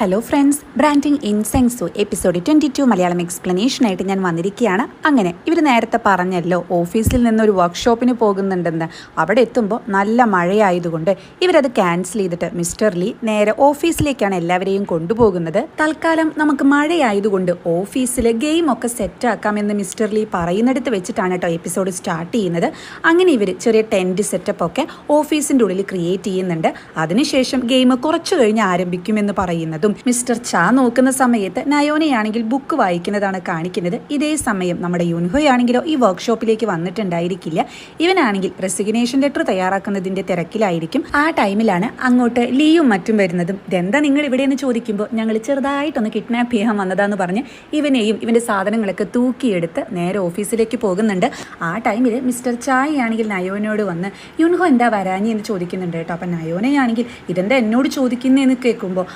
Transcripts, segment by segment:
Hello friends, branding insights episode 22 Malayalam എക്സ്പ്ലനേഷനായിട്ട് ഞാൻ വന്നിരിക്കുകയാണ്. അങ്ങനെ ഇവർ നേരത്തെ പറഞ്ഞല്ലോ ഓഫീസിൽ നിന്നൊരു വർക്ക്ഷോപ്പിന് പോകുന്നുണ്ടെന്ന്. അവിടെ എത്തുമ്പോൾ നല്ല മഴയായതുകൊണ്ട് ഇവരത് ക്യാൻസൽ ചെയ്തിട്ട് മിസ്റ്റർ ലീ നേരെ ഓഫീസിലേക്കാണ് എല്ലാവരെയും കൊണ്ടുപോകുന്നത്. തൽക്കാലം നമുക്ക് മഴയായതുകൊണ്ട് ഓഫീസിൽ ഗെയിമൊക്കെ സെറ്റാക്കാമെന്ന് മിസ്റ്റർ ലീ പറയുന്നിടത്ത് വെച്ചിട്ടാണ് കേട്ടോ എപ്പിസോഡ് സ്റ്റാർട്ട് ചെയ്യുന്നത്. അങ്ങനെ ഇവർ ചെറിയ ടെൻറ്റ് സെറ്റപ്പ് ഒക്കെ ഓഫീസിൻ്റെ ഉള്ളിൽ ക്രിയേറ്റ് ചെയ്യുന്നുണ്ട്. അതിനുശേഷം ഗെയിം കുറച്ച് കഴിഞ്ഞ് ആരംഭിക്കുമെന്ന് പറയുന്നതും മിസ്റ്റർ ചാ നോക്കുന്ന സമയത്ത് നയോനയാണെങ്കിൽ ബുക്ക് വായിക്കുന്നതാണ് കാണിക്കുന്നത്. ഇതേ സമയം നമ്മുടെ യുൻഹോയാണെങ്കിലോ ഈ വർക്ക്ഷോപ്പിലേക്ക് വന്നിട്ടുണ്ടായിരിക്കില്ല. ഇവനാണെങ്കിൽ റെസിഗ്നേഷൻ ലെറ്റർ തയ്യാറാക്കുന്നതിന്റെ തിരക്കിലായിരിക്കും. ആ ടൈമിലാണ് അങ്ങോട്ട് ലീയും മറ്റും വരുന്നതും. ഇതെന്താ നിങ്ങൾ ഇവിടെയെന്ന് ചോദിക്കുമ്പോൾ ഞങ്ങൾ ചെറുതായിട്ടൊന്ന് കിഡ്നാപ്പ് ചെയ്യാൻ വന്നതാന്ന് പറഞ്ഞ് ഇവനെയും ഇവന്റെ സാധനങ്ങളൊക്കെ തൂക്കിയെടുത്ത് നേരെ ഓഫീസിലേക്ക് പോകുന്നുണ്ട്. ആ ടൈമിൽ മിസ്റ്റർ ചായ് ആണെങ്കിൽ നയോനയോട് വന്ന് യുൻഹോ എന്താ വരാഞ്ഞി എന്ന് ചോദിക്കുന്നുണ്ട് കേട്ടോ. അപ്പം നയോനയാണെങ്കിൽ ഇതെന്താ എന്നോട് ചോദിക്കുന്നതെന്ന് കേൾക്കുമ്പോൾ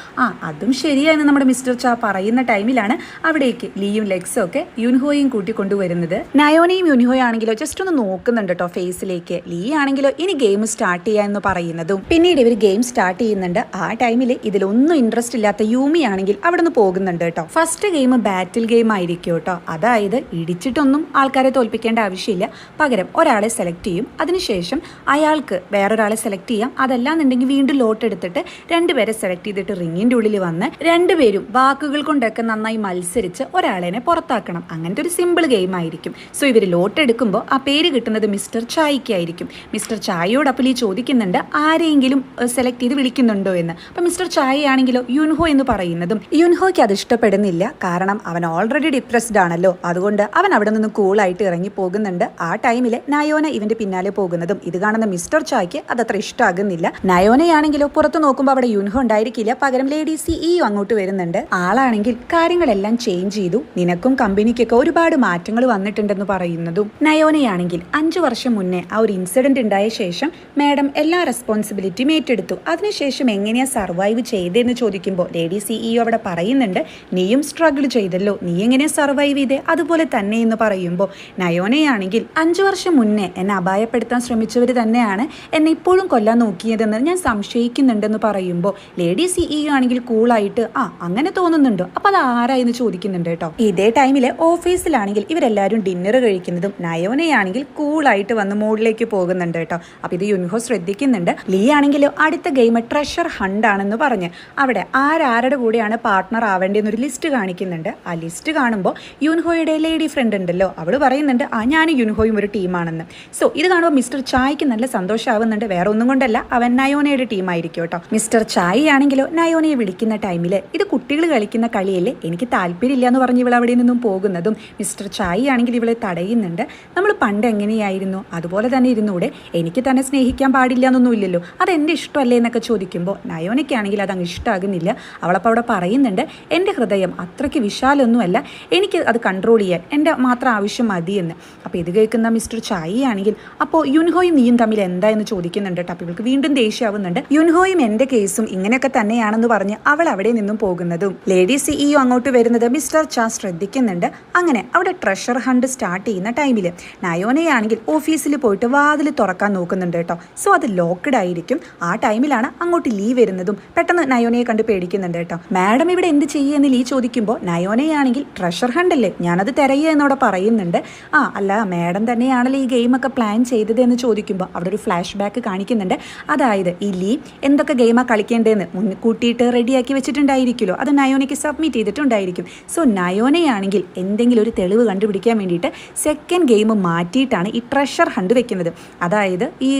അതും ശരിയായെന്ന് നമ്മുടെ മിസ്റ്റർ ചാ പറയുന്ന ടൈമിലാണ് അവിടേക്ക് ലീയും ലെക്സും ഒക്കെ യുൻഹോയും കൂട്ടിക്കൊണ്ടുവരുന്നത്. നയോനയും യുൻഹോയും ആണെങ്കിലോ ജസ്റ്റ് ഒന്ന് നോക്കുന്നുണ്ട് കേട്ടോ ഫേസിലേക്ക്. ലീ ആണെങ്കിലോ ഇനി ഗെയിം സ്റ്റാർട്ട് ചെയ്യാമെന്ന് പറയുന്നതും പിന്നീട് ഇവർ ഗെയിം സ്റ്റാർട്ട് ചെയ്യുന്നുണ്ട്. ആ ടൈമിൽ ഇതിലൊന്നും ഇൻട്രസ്റ്റ് ഇല്ലാത്ത യൂമി ആണെങ്കിൽ അവിടെ നിന്ന് പോകുന്നുണ്ട് കേട്ടോ. ഫസ്റ്റ് ഗെയിം ബാറ്റിൽ ഗെയിം ആയിരിക്കും കേട്ടോ. അതായത് ഇടിച്ചിട്ടൊന്നും ആൾക്കാരെ തോൽപ്പിക്കേണ്ട ആവശ്യമില്ല. പകരം ഒരാളെ സെലക്ട് ചെയ്യും, അതിനുശേഷം അയാൾക്ക് വേറൊരാളെ സെലക്ട് ചെയ്യാം. അതല്ലാന്നുണ്ടെങ്കിൽ വീണ്ടും ലോട്ട് എടുത്തിട്ട് രണ്ടുപേരെ സെലക്ട് ചെയ്തിട്ട് റിങ്ങിന്റെ ഉള്ളിൽ വന്ന് രണ്ടുപേരും വാക്കുകൾ കൊണ്ടൊക്കെ നന്നായി മത്സരിച്ച് ഒരാളെ പുറത്താക്കണം. അങ്ങനത്തെ ഒരു സിമ്പിൾ ഗെയിം ആയിരിക്കും. സോ ഇവർ ലോട്ട് എടുക്കുമ്പോൾ ആ പേര് കിട്ടുന്നത് മിസ്റ്റർ ചായക്കായിരിക്കും. മിസ്റ്റർ ചായയോട് അപ്പോൾ ഈ ചോദിക്കുന്നുണ്ട് ആരെങ്കിലും സെലക്ട് ചെയ്ത് വിളിക്കുന്നുണ്ടോ എന്ന്. അപ്പം മിസ്റ്റർ ചായ ആണെങ്കിലോ യുൻഹോ എന്ന് പറയുന്നതും യുൻഹോയ്ക്ക് അത് ഇഷ്ടപ്പെടുന്നില്ല. കാരണം അവൻ ഓൾറെഡി ഡിപ്രസ്ഡ് ആണല്ലോ. അതുകൊണ്ട് അവൻ അവിടെ നിന്ന് കൂളായിട്ട് ഇറങ്ങി പോകുന്നുണ്ട്. ആ ടൈമിൽ നയോന ഇവന്റെ പിന്നാലെ പോകുന്നതും ഇത് കാണുന്ന മിസ്റ്റർ ചായ്ക്ക് അതത്ര ഇഷ്ടമാകുന്നില്ല. നയോനയാണെങ്കിലോ പുറത്ത് നോക്കുമ്പോൾ അവിടെ യുൻഹോ ഉണ്ടായിരിക്കില്ല. പകരം ലേഡി CEO അങ്ങോട്ട് വരുന്നുണ്ട്. ആളാണെങ്കിൽ കാര്യങ്ങളെല്ലാം ചേഞ്ച് ചെയ്തു, നിനക്കും കമ്പനിക്കൊക്കെ ഒരുപാട് മാറ്റങ്ങൾ വന്നിട്ടുണ്ടെന്ന് പറയുന്നതും നയോനയാണെങ്കിൽ 5 വർഷം മുന്നേ ആ ഒരു ഇൻസിഡന്റ് ഉണ്ടായ ശേഷം മാഡം എല്ലാ റെസ്പോൺസിബിലിറ്റിയും ഏറ്റെടുത്തു. അതിനുശേഷം എങ്ങനെയാ സർവൈവ് ചെയ്തതെന്ന് ചോദിക്കുമ്പോൾ ലേഡി CEO അവിടെ പറയുന്നുണ്ട് നീയും സ്ട്രഗിൾ ചെയ്തല്ലോ, നീ എങ്ങനെയാ സർവൈവ് ചെയ്തേ അതുപോലെ തന്നെ എന്ന് പറയുമ്പോൾ നയോനയാണെങ്കിൽ 5 വർഷം മുന്നേ എന്നെ അപായപ്പെടുത്താൻ ശ്രമിച്ചവർ തന്നെയാണ് എന്നെ ഇപ്പോഴും കൊല്ലാൻ നോക്കിയതെന്ന് ഞാൻ സംശയിക്കുന്നുണ്ടെന്ന് പറയുമ്പോൾ ലേഡി CEO ആണെങ്കിൽ കൂളായിട്ട് അങ്ങനെ തോന്നുന്നുണ്ടോ, അപ്പൊ അത് ആരായെന്ന് ചോദിക്കുന്നുണ്ട് കേട്ടോ. ഇതേ ടൈമില് ഓഫീസിലാണെങ്കിൽ ഇവരെല്ലാവരും ഡിന്നർ കഴിക്കുന്നതും നയോനയാണെങ്കിൽ കൂളായിട്ട് വന്ന് മോളിലേക്ക് പോകുന്നുണ്ട് കേട്ടോ. അപ്പൊ ഇത് യുൻഹോ ശ്രദ്ധിക്കുന്നുണ്ട്. ലീ ആണെങ്കിലോ അടുത്ത ഗെയിം ട്രഷർ ഹണ്ട് ആണെന്ന് പറഞ്ഞ് അവിടെ ആരാരുടെ കൂടെയാണ് പാർട്ട്ണർ ആവേണ്ടതെന്നൊരു ലിസ്റ്റ് കാണിക്കുന്നുണ്ട്. ആ ലിസ്റ്റ് കാണുമ്പോൾ യുൻഹോയുടെ ലേഡി ഫ്രണ്ട് ഉണ്ടല്ലോ, അവള് പറയുന്നുണ്ട് ഞാനും യുൻഹോയും ഒരു ടീമാണെന്ന്. സോ ഇത് കാണുമ്പോൾ മിസ്റ്റർ ചായ്ക്ക് നല്ല സന്തോഷമാവുന്നുണ്ട്. വേറെ ഒന്നും കൊണ്ടല്ല, അവൻ നയോനയുടെ ടീമായിരിക്കും കേട്ടോ. മിസ്റ്റർ ചായ് ആണെങ്കിലോ നയോനയെ വിളിക്കുന്ന ടൈമില് ഇത് കുട്ടികൾ കളിക്കുന്ന കളിയല്ലേ, എനിക്ക് താല്പര്യമില്ല എന്ന് പറഞ്ഞ് ഇവൾ അവിടെ നിന്നും പോകുന്നതും മിസ്റ്റർ ചായ് ആണെങ്കിൽ ഇവളെ തടയുന്നുണ്ട്. നമ്മൾ പണ്ട് എങ്ങനെയായിരുന്നു അതുപോലെ തന്നെ ഇരുന്നൂടെ, എനിക്ക് തന്നെ സ്നേഹിക്കാൻ പാടില്ല എന്നൊന്നുമില്ലല്ലോ, അതെൻ്റെ ഇഷ്ടമല്ലേ എന്നൊക്കെ ചോദിക്കുമ്പോൾ നയോനയ്ക്കാണെങ്കിൽ അതങ്ങ് ഇഷ്ടമാകുന്നില്ല. അവളപ്പോൾ അവിടെ പറയുന്നുണ്ട് എൻ്റെ ഹൃദയം അത്രയ്ക്ക് വിശാലൊന്നുമല്ല, എനിക്ക് അത് കൺട്രോൾ ചെയ്യാൻ എൻ്റെ മാത്രം ആവശ്യം മതിയെന്ന്. അപ്പോൾ ഇത് കേൾക്കുന്ന മിസ്റ്റർ ചായ് ആണെങ്കിൽ അപ്പോൾ യുൻഹോയും നീയും തമ്മിൽ എന്താ എന്ന് ചോദിക്കുന്നുണ്ട്. അപ്പോൾ ഇവൾക്ക് വീണ്ടും ദേഷ്യമാവുന്നുണ്ട്. യുൻഹോയും എൻ്റെ കേസും ഇങ്ങനെയൊക്കെ തന്നെയാണെന്ന് പറഞ്ഞ് അവൾ അവിടെ നിന്നും പോകുന്നതും ലേഡി CEO അങ്ങോട്ട് വരുന്നത് മിസ്റ്റർ ചാ ശ്രദ്ധിക്കുന്നുണ്ട്. അങ്ങനെ അവിടെ ട്രഷർ ഹണ്ട് സ്റ്റാർട്ട് ചെയ്യുന്ന ടൈമിൽ നയോനയാണെങ്കിൽ ഓഫീസിൽ പോയിട്ട് വാതിൽ തുറക്കാൻ നോക്കുന്നുണ്ട് കേട്ടോ. സോ അത് ലോക്ക്ഡ് ആയിരിക്കും. ആ ടൈമിലാണ് അങ്ങോട്ട് ലീ വരുന്നതും പെട്ടെന്ന് നയോനയെ കണ്ട് പേടിക്കുന്നുണ്ട് കേട്ടോ. മാഡം ഇവിടെ എന്ത് ചെയ്യുമെന്ന് ലീ ചോദിക്കുമ്പോൾ നയോനയാണെങ്കിൽ ട്രഷർ ഹണ്ട് അല്ലേ, ഞാനത് തിരയുക എന്നോട് പറയുന്നുണ്ട്. അല്ല മാഡം തന്നെയാണല്ലോ ഈ ഗെയിമൊക്കെ പ്ലാൻ ചെയ്തത് എന്ന് ചോദിക്കുമ്പോൾ അവിടെ ഒരു ഫ്ലാഷ് ബാക്ക് കാണിക്കുന്നുണ്ട്. അതായത് ഈ ലീ എന്തൊക്കെ ഗെയിമാണ് കളിക്കേണ്ടതെന്ന് മുൻകൂട്ടിയിട്ട് റെഡിയാക്കി വെച്ചിട്ടുണ്ടായിരിക്കുമല്ലോ, അത് നയോനയ്ക്ക് സബ്മിറ്റ് ചെയ്തിട്ടുണ്ടായിരിക്കും. സോ നയോനയാണെങ്കിൽ എന്തെങ്കിലും ഒരു തെളിവ് കണ്ടുപിടിക്കാൻ വേണ്ടിയിട്ട് സെക്കൻഡ് ഗെയിം മാറ്റിയിട്ടാണ് ഈ ട്രഷർ ഹണ്ട് വെക്കുന്നത്. അതായത് ഈ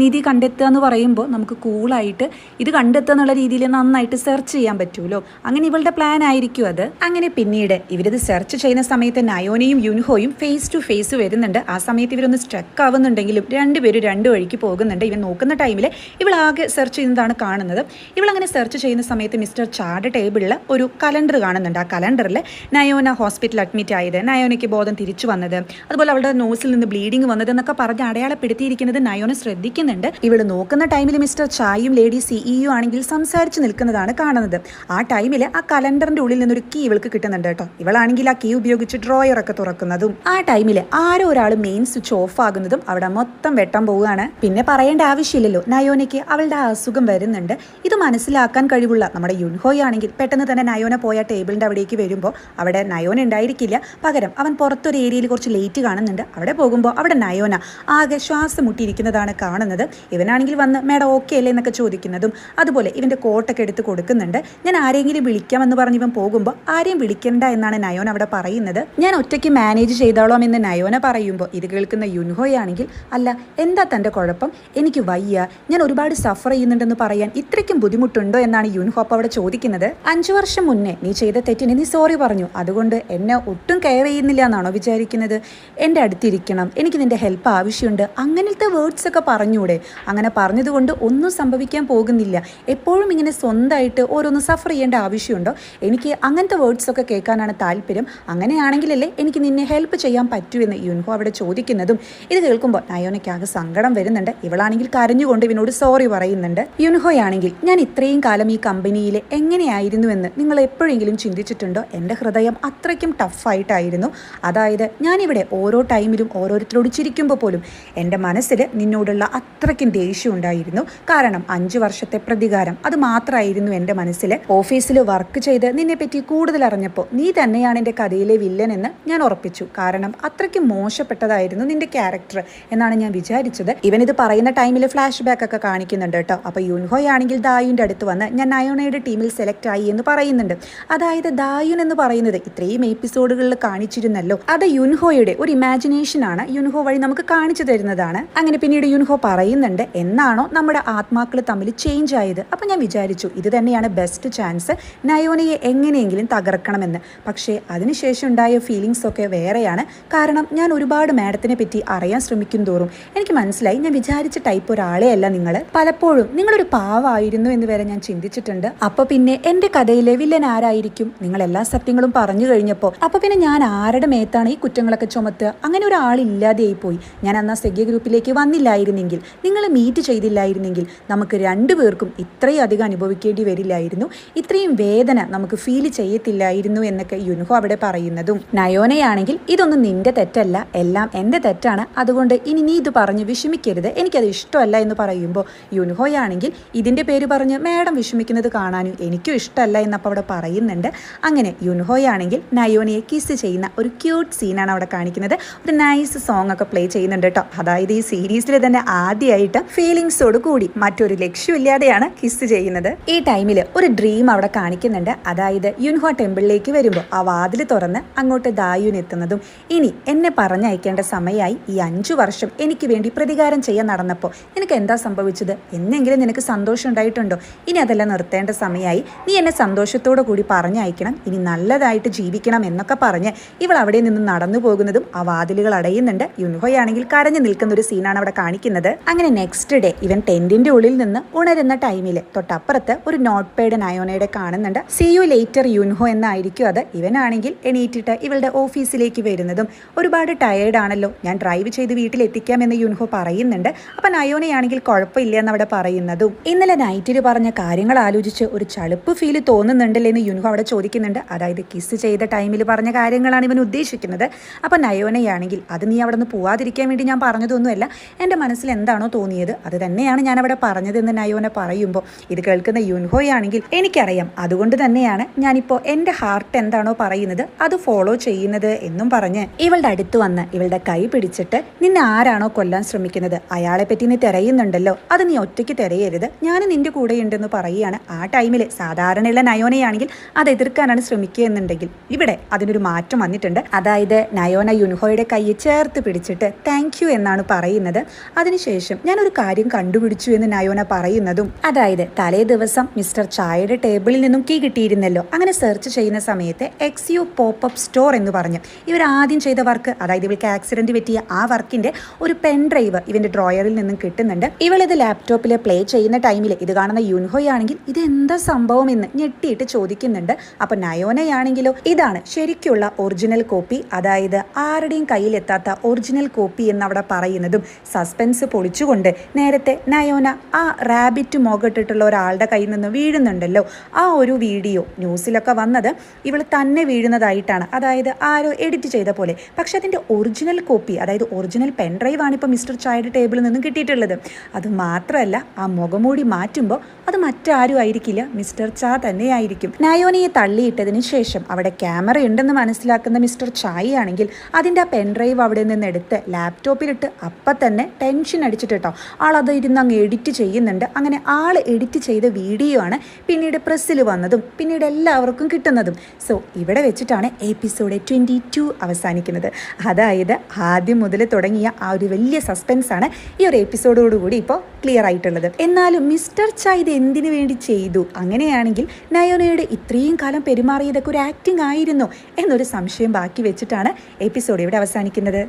നിധി കണ്ടെത്തുക എന്ന് പറയുമ്പോൾ നമുക്ക് കൂളായിട്ട് ഇത് കണ്ടെത്തുക എന്നുള്ള രീതിയിൽ നന്നായിട്ട് സെർച്ച് ചെയ്യാൻ പറ്റുമല്ലോ. അങ്ങനെ ഇവളുടെ പ്ലാൻ ആയിരിക്കും അത്. അങ്ങനെ പിന്നീട് ഇവരിത് സെർച്ച് ചെയ്യുന്ന സമയത്ത് നയോനയും യുൻഹോയും ഫേസ് ടു ഫേസ് വരുന്നുണ്ട്. ആ സമയത്ത് ഇവരൊന്ന് സ്ട്രക്ക് ആവുന്നുണ്ടെങ്കിലും രണ്ടുപേരും രണ്ട് വഴിക്ക് പോകുന്നുണ്ട്. ഇവൻ നോക്കുന്ന ടൈമിൽ ഇവളാകെ സെർച്ച് ചെയ്യുന്നതാണ് കാണുന്നത്. ഇവളങ്ങനെ സെർച്ച് ചെയ്യുന്ന സമയത്ത് മിസ്റ്റർ ചായുടെ ടേബിളിൽ ഒരു കലണ്ടർ കാണുന്നുണ്ട്. ആ കലണ്ടറിൽ നയോന ഹോസ്പിറ്റൽ അഡ്മിറ്റ് ആയത്, നയോനയ്ക്ക് ബോധം തിരിച്ചു വന്നത്, അതുപോലെ അവളുടെ നോസിൽ നിന്ന് ബ്ലീഡിങ് വന്നത് എന്നൊക്കെ പറഞ്ഞ് അടയാളപ്പെടുത്തിയിരിക്കുന്നത് നയോന ശ്രദ്ധിക്കുന്നുണ്ട്. ഇവൾ നോക്കുന്ന ടൈമിൽ മിസ്റ്റർ ചായും ലേഡി CEO ആണെങ്കിൽ സംസാരിച്ച് നിൽക്കുന്നതാണ് കാണുന്നത്. ആ ടൈമിൽ ആ കലണ്ടറിന്റെ ഉള്ളിൽ നിന്നൊരു കീ ഇവൾക്ക് കിട്ടുന്നുണ്ട് കേട്ടോ. ഇവളാണെങ്കിൽ ആ കീ ഉപയോഗിച്ച് ഡ്രോയർ ഒക്കെ തുറക്കുന്നതും ആ ടൈമിൽ ആരോ ഒരാൾ മെയിൻ സ്വിച്ച് ഓഫ് ആകുന്നതും അവിടെ മൊത്തം വെട്ടാൻ പോവുകയാണ്. പിന്നെ പറയേണ്ട ആവശ്യമില്ലല്ലോ, നയോനയ്ക്ക് അവളുടെ അസുഖം വരുന്നുണ്ട്. ഇത് മനസ്സിലാക്കാൻ കഴിവുള്ള നമ്മുടെ യുൻഹോയ് ആണെങ്കിൽ പെട്ടെന്ന് തന്നെ നയോന പോയ ടേബിളിൻ്റെ അവിടേക്ക് വരുമ്പോൾ അവിടെ നയോന ഉണ്ടായിരിക്കില്ല. പകരം അവൻ പുറത്തൊരു ഏരിയയിൽ കുറച്ച് ലേറ്റ് കാണുന്നുണ്ട്. അവിടെ പോകുമ്പോൾ അവിടെ നയോന ആകെ ശ്വാസം മുട്ടിയിരിക്കുന്നതാണ് കാണുന്നത്. ഇവനാണെങ്കിൽ വന്ന് മേഡം ഓക്കെ അല്ലേ എന്നൊക്കെ ചോദിക്കുന്നതും അതുപോലെ ഇവൻ്റെ കോട്ടൊക്കെ എടുത്ത് കൊടുക്കുന്നുണ്ട്. ഞാൻ ആരെങ്കിലും വിളിക്കാമെന്ന് പറഞ്ഞ് ഇവൻ പോകുമ്പോൾ ആരെയും വിളിക്കണ്ട എന്നാണ് നയോന അവിടെ പറയുന്നത്. ഞാൻ ഒറ്റയ്ക്ക് മാനേജ് ചെയ്തോളാം എന്ന് നയോന പറയുമ്പോൾ ഇത് കേൾക്കുന്ന യുൻഹോയ് ആണെങ്കിൽ അല്ല എന്താ തൻ്റെ കുഴപ്പം, എനിക്ക് വയ്യ, ഞാൻ ഒരുപാട് സഫർ ചെയ്യുന്നുണ്ടെന്ന് പറയാൻ ഇത്രയ്ക്കും ബുദ്ധിമുട്ടുണ്ടോ എന്നാണ് യുൻഹോ അപ്പോൾ അവിടെ ചോദിക്കുന്നത്. 5 വർഷം മുന്നേ നീ ചെയ്ത തെറ്റിന് നീ സോറി പറഞ്ഞു, അതുകൊണ്ട് എന്നെ ഒട്ടും കെയർ ചെയ്യുന്നില്ല എന്നാണോ വിചാരിക്കുന്നത്? എൻ്റെ അടുത്തിരിക്കണം, എനിക്ക് നിൻ്റെ ഹെൽപ്പ് ആവശ്യമുണ്ട്, അങ്ങനത്തെ വേർഡ്സ് ഒക്കെ പറഞ്ഞൂടെ? അങ്ങനെ പറഞ്ഞതുകൊണ്ട് ഒന്നും സംഭവിക്കാൻ പോകുന്നില്ല. എപ്പോഴും ഇങ്ങനെ സ്വന്തമായിട്ട് ഓരോന്ന് സഫർ ചെയ്യേണ്ട ആവശ്യമുണ്ടോ? എനിക്ക് അങ്ങനത്തെ വേർഡ്സ് ഒക്കെ കേൾക്കാനാണ് താല്പര്യം. അങ്ങനെയാണെങ്കിലല്ലേ എനിക്ക് നിന്നെ ഹെൽപ്പ് ചെയ്യാൻ പറ്റൂ എന്ന് യുൻഹോ അവിടെ ചോദിക്കുന്നതും ഇത് കേൾക്കുമ്പോൾ നയോനയ്ക്കാകെ സങ്കടം വരുന്നുണ്ട്. ഇവളാണെങ്കിൽ കരഞ്ഞുകൊണ്ട് ഇവനോട് സോറി പറയുന്നുണ്ട്. യുൻഹോയാണെങ്കിൽ ഞാൻ ഇത്രയും കാലം ഈ കമ്പനിയിൽ എങ്ങനെയായിരുന്നുവെന്ന് നിങ്ങൾ എപ്പോഴെങ്കിലും ചിന്തിച്ചിട്ടുണ്ടോ? എൻ്റെ ഹൃദയം അത്രയ്ക്കും ടഫായിട്ടായിരുന്നു. അതായത് ഞാനിവിടെ ഓരോ ടൈമിലും ഓരോരുത്തരോട് ചിരിക്കുമ്പോൾ പോലും എൻ്റെ മനസ്സിൽ നിന്നോടുള്ള അത്രയ്ക്കും ദേഷ്യം ഉണ്ടായിരുന്നു. കാരണം 5 വർഷത്തെ പ്രതികാരം അത് മാത്രമായിരുന്നു എൻ്റെ മനസ്സിൽ. ഓഫീസിൽ വർക്ക് ചെയ്ത് നിന്നെപ്പറ്റി കൂടുതൽ അറിഞ്ഞപ്പോൾ നീ തന്നെയാണ് എൻ്റെ കഥയിലെ വില്ലൻ എന്ന് ഞാൻ ഉറപ്പിച്ചു. കാരണം അത്രയ്ക്കും മോശപ്പെട്ടതായിരുന്നു നിന്റെ ക്യാരക്ടർ എന്നാണ് ഞാൻ വിചാരിച്ചത്. ഇവനിത് പറയുന്ന ടൈമിൽ ഫ്ലാഷ് ബാക്ക് ഒക്കെ കാണിക്കുന്നുണ്ട് കേട്ടോ. അപ്പോൾ യുൻഹോയ് ആണെങ്കിൽ ദായുൻ്റെ അടുത്ത് വന്ന് ഞാൻ നയോനയുടെ ടീമിൽ സെലക്ട് ആയി എന്ന് പറയുന്നുണ്ട്. അതായത് ദായുൻ എന്ന് പറയുന്നത് ഇത്രയും എപ്പിസോഡുകളിൽ കാണിച്ചിരുന്നല്ലോ, അത് യുൻഹോയുടെ ഒരു ഇമാജിനേഷൻ ആണ്, യുൻഹോ വഴി നമുക്ക് കാണിച്ചു തരുന്നതാണ്. അങ്ങനെ പിന്നീട് യുൻഹോ പറയുന്നുണ്ട് എന്നാണോ നമ്മുടെ ആത്മാക്കൾ തമ്മിൽ ചേഞ്ച് ആയത്. അപ്പം ഞാൻ വിചാരിച്ചു ഇത് തന്നെയാണ് ബെസ്റ്റ് ചാൻസ് നയോനയെ എങ്ങനെയെങ്കിലും തകർക്കണമെന്ന്. പക്ഷേ അതിനുശേഷം ഉണ്ടായ ഫീലിങ്സ് ഒക്കെ വേറെയാണ്. കാരണം ഞാൻ ഒരുപാട് മാഡത്തിനെ പറ്റി അറിയാൻ ശ്രമിക്കും തോറും എനിക്ക് മനസ്സിലായി ഞാൻ വിചാരിച്ച ടൈപ്പ് ഒരാളെ അല്ല നിങ്ങൾ. പലപ്പോഴും നിങ്ങളൊരു പാവമായിരുന്നു എന്ന് വരെ ഞാൻ ചിന്തിച്ചിട്ടുണ്ട്. അപ്പോൾ പിന്നെ എൻ്റെ കഥയിലെ വില്ലൻ ആരായിരിക്കും? നിങ്ങൾ എല്ലാ സത്യങ്ങളും പറഞ്ഞു കഴിഞ്ഞപ്പോൾ അപ്പോൾ പിന്നെ ഞാൻ ആരുടെ മേത്താണ് ഈ കുറ്റങ്ങളൊക്കെ ചുമത്തുക? അങ്ങനെ ഒരാളില്ലാതെയായി പോയി. ഞാൻ അന്ന് സെഗ്യ ഗ്രൂപ്പിലേക്ക് വന്നില്ലായിരുന്നെങ്കിൽ, നിങ്ങൾ മീറ്റ് ചെയ്തില്ലായിരുന്നെങ്കിൽ നമുക്ക് രണ്ടുപേർക്കും ഇത്രയും അധികം അനുഭവിക്കേണ്ടി വരില്ലായിരുന്നു, ഇത്രയും വേദന നമുക്ക് ഫീൽ ചെയ്യത്തില്ലായിരുന്നു എന്നൊക്കെ യുൻഹോ അവിടെ പറയുന്നതും നയോനയാണെങ്കിൽ ഇതൊന്നും നിന്റെ തെറ്റല്ല, എല്ലാം എൻ്റെ തെറ്റാണ്, അതുകൊണ്ട് ഇനി നീ ഇത് പറഞ്ഞ് വിഷമിക്കരുത്, എനിക്കത് ഇഷ്ടമല്ല എന്ന് പറയുമ്പോൾ യുൻഹോയാണെങ്കിൽ ഇതിൻ്റെ പേര് പറഞ്ഞ് മേഡം വിഷമിക്കുന്നത് കാണാനും എനിക്കും ഇഷ്ടമല്ല എന്നപ്പോൾ അവിടെ പറയുന്നുണ്ട്. അങ്ങനെ യുൻഹോയാണെങ്കിൽ നയോനയെ കിസ് ചെയ്യുന്ന ഒരു ക്യൂട്ട് സീനാണ് അവിടെ കാണിക്കുന്നത്. ഒരു നൈസ് സോങ് ഒക്കെ പ്ലേ ചെയ്യുന്നുണ്ട് കേട്ടോ. അതായത് ഈ സീരീസിൽ തന്നെ ആദ്യമായിട്ട് ഫീലിങ്സോട് കൂടി മറ്റൊരു ലക്ഷ്യമില്ലാതെയാണ് കിസ് ചെയ്യുന്നത്. ഈ ടൈമിൽ ഒരു ഡ്രീം അവിടെ കാണിക്കുന്നുണ്ട്. അതായത് യുൻഹോ ടെമ്പിളിലേക്ക് വരുമ്പോൾ ആ വാതിൽ തുറന്ന് അങ്ങോട്ട് ദായുൻ എത്തുന്നതും ഇനി എന്നെ പറഞ്ഞയക്കേണ്ട സമയമായി, ഈ 5 വർഷം എനിക്ക് വേണ്ടി പ്രതികാരം ചെയ്യാൻ നടന്നപ്പോൾ നിനക്ക് എന്താ സംഭവിച്ചത്? എന്നെങ്കിലും നിനക്ക് സന്തോഷം ഉണ്ടായിട്ടുണ്ടോ? ഇനി അതെല്ലാം നിർത്തേണ്ട സമയമായി, നീ എന്നെ സന്തോഷത്തോടു കൂടി പറഞ്ഞയക്കണം, ഇനി നല്ലതായിട്ട് ജീവിക്കണം എന്നൊക്കെ പറഞ്ഞ് ഇവൾ അവിടെ നിന്ന് നടന്നു പോകുന്നതും ആ വാതിലുകൾ അടയുന്നുണ്ട്. യുൻഹോയാണെങ്കിൽ കരഞ്ഞു നിൽക്കുന്ന ഒരു സീനാണ് അവിടെ കാണിക്കുന്നത്. അങ്ങനെ നെക്സ്റ്റ് ഡേ ഇവൻ ടെന്റിന്റെ ഉള്ളിൽ നിന്ന് ഉണരുന്ന ടൈമിൽ തൊട്ടപ്പുറത്ത് ഒരു നോട്ട് പാഡ് നയോനയുടെ കാണുന്നുണ്ട്. സി യു ലേറ്റർ യുൻഹോ എന്നായിരിക്കും അത്. ഇവനാണെങ്കിൽ എണീറ്റിട്ട് ഇവളുടെ ഓഫീസിലേക്ക് വരുന്നതും ഒരുപാട് ടയേർഡ് ആണല്ലോ, ഞാൻ ഡ്രൈവ് ചെയ്ത് വീട്ടിലെത്തിക്കാമെന്ന് യുൻഹോ പറയുന്നുണ്ട്. അപ്പം നയോനയാണെങ്കിൽ കുഴപ്പമില്ല എന്നവിടെ പറയുന്നതും ഇന്നലെ നൈറ്റിൽ പറഞ്ഞ കാര്യങ്ങൾ ആലോചിച്ച് ഒരു ചളുപ്പ് ഫീൽ തോന്നുന്നുണ്ടല്ലേ എന്ന് യുൻഹോ അവിടെ ചോദിക്കുന്നുണ്ട്. അതായത് കിസ് ചെയ്ത ടൈമിൽ പറഞ്ഞ കാര്യങ്ങളാണ് ഇവൻ ഉദ്ദേശിക്കുന്നത്. അപ്പം നയോനയാണെങ്കിൽ അത് നീ അവിടെ നിന്ന് പോവാതിരിക്കാൻ വേണ്ടി ഞാൻ പറഞ്ഞതൊന്നുമല്ല, എൻ്റെ മനസ്സിൽ എന്താണോ തോന്നിയത് അത് തന്നെയാണ് ഞാൻ അവിടെ പറഞ്ഞതെന്ന് നയോന പറയുമ്പോൾ ഇത് കേൾക്കുന്ന യുൻഹോയാണെങ്കിൽ എനിക്കറിയാം, അതുകൊണ്ട് തന്നെയാണ് ഞാനിപ്പോൾ എൻ്റെ ഹാർട്ട് എന്താണോ പറയുന്നത് അത് ഫോളോ ചെയ്യുന്നത് എന്നും പറഞ്ഞ് ഇവളുടെ അടുത്ത് വന്ന് ഇവളുടെ കൈ പിടിച്ചിട്ട് നിന്നെ ആരാണോ കൊല്ലാൻ ശ്രമിക്കുന്നത് അയാളെ പറ്റി നീ തിരയുന്നുണ്ടല്ലോ, അത് നീ ഒറ്റയ്ക്ക് തിരയരുത്, ഞാൻ നിന്റെ കൂടെ ഉണ്ടെന്ന് പറയുകയാണ്. ആ ടൈമിൽ സാധാരണയുള്ള നയോനയാണെങ്കിൽ അത് എതിർക്കാനാണ് ശ്രമിക്കുക എന്നുണ്ടെങ്കിൽ ഇവിടെ അതിനൊരു മാറ്റം വന്നിട്ടുണ്ട്. അതായത് നയോന യുൻഹോയുടെ കൈ ചേർത്ത് പിടിച്ചിട്ട് താങ്ക് യു എന്നാണ് പറയുന്നത്. അതിനുശേഷം ഞാനൊരു കാര്യം കണ്ടുപിടിച്ചു എന്ന് നയോന പറയുന്നതും അതായത് തലേ ദിവസം മിസ്റ്റർ ചായയുടെ ടേബിളിൽ നിന്നും കീ കിട്ടിയിരുന്നല്ലോ, അങ്ങനെ സെർച്ച് ചെയ്യുന്ന സമയത്ത് എക്സ്യു പോപ്പപ്പ് സ്റ്റോർ എന്ന് പറഞ്ഞു ഇവർ ആദ്യം ചെയ്ത വർക്ക്, അതായത് ഇവൾക്ക് ആക്സിഡന്റ് പറ്റിയ ആ വർക്കിന്റെ ഒരു പെൻ ഡ്രൈവ് ഇവന്റെ ഡ്രോയറിൽ നിന്നും കിട്ടുന്നുണ്ട്. ഇവളിത് ലാപ്ടോപ്പിൽ പ്ലേ ചെയ്യുന്ന ടൈമിൽ ഇത് കാണുന്ന യുൻഹോയാണെങ്കിൽ ഇത് എന്താ സംഭവം എന്ന് ഞെട്ടിയിട്ട് ചോദിക്കുന്നുണ്ട്. അപ്പൊ നയോനയാണെങ്കിലോ ഇതാണ് ശരിക്കുള്ള ഒറിജിനൽ കോപ്പി, അതായത് ആരുടെയും കയ്യിലെത്താത്ത ഒറിജിനൽ കോപ്പി എന്നവിടെ പറയുന്നതും സസ്പെൻസ് പൊളിച്ചുകൊണ്ട് നേരത്തെ നയോന ആ റാബിറ്റ് മുഖട്ടിട്ടുള്ള ഒരാളുടെ കയ്യിൽ നിന്ന് വീഴുന്നുണ്ടല്ലോ, ആ ഒരു വീഡിയോ ന്യൂസിലൊക്കെ വന്നത് ഇവൾ തന്നെ വീഴുന്നതായിട്ടാണ്, അതായത് ആരോ എഡിറ്റ് ചെയ്ത പോലെ. പക്ഷെ അതിൻ്റെ ഒറിജിനൽ കോപ്പി, അതായത് ഒറിജിനൽ പെൻ ഡ്രൈവ് ആണ് ഇപ്പോൾ മിസ്റ്റർ ചായയുടെ ടേബിളിൽ നിന്നും കിട്ടിയിട്ടുള്ളത്. അത് മാത്രമല്ല ആ മുഖമൂടി മാറ്റുമ്പോൾ അത് മറ്റാരും ആയിരിക്കില്ല, മിസ്റ്റർ ചാ തന്നെയായിരിക്കും. നയോനയെ തള്ളിയിട്ടതിന് ശേഷം അവിടെ ക്യാമറ ഉണ്ടെന്ന് മനസ്സിലാക്കുന്ന മിസ്റ്റർ ചായ് ആണെങ്കിൽ അതിൻ്റെ ആ പെൻഡ്രൈവ് അവിടെ നിന്ന് എടുത്ത് ലാപ്ടോപ്പിലിട്ട് അപ്പം തന്നെ ടെൻഷൻ അടിച്ചിട്ട് കേട്ടോ ആളത് ഇരുന്ന് അങ്ങ് എഡിറ്റ് ചെയ്യുന്നുണ്ട്. അങ്ങനെ ആൾ എഡിറ്റ് ചെയ്ത വീഡിയോ ആണ് പിന്നീട് പ്രസ്സിൽ വന്നതും പിന്നീട് എല്ലാവർക്കും കിട്ടുന്നതും. സോ ഇവിടെ വെച്ചിട്ടാണ് എപ്പിസോഡ് 22 അവസാനിക്കുന്നത്. അതായത് ആദ്യം മുതൽ തുടങ്ങിയ ആ ഒരു വലിയ സസ്പെൻസ് ആണ് ഈ ഒരു എപ്പിസോഡോടുകൂടി ഇപ്പോൾ ക്ലിയർ ആയിട്ടുള്ളത്. എന്നാലും മിസ്റ്റർ ചായ് ഇത് എന്തിനു വേണ്ടി ചെയ്തു? അങ്ങനെയാണെങ്കിൽ നയോനയുടെ ഇത്രയും കാലം പെരുമാറിയതൊക്കെ ഒരു ആക്ടിംഗ് ആയിരുന്നോ എന്നൊരു സംശയം ബാക്കി വെച്ചിട്ടാണ് എപ്പിസോഡ് ഇവിടെ അവസാനിക്കുന്നത്.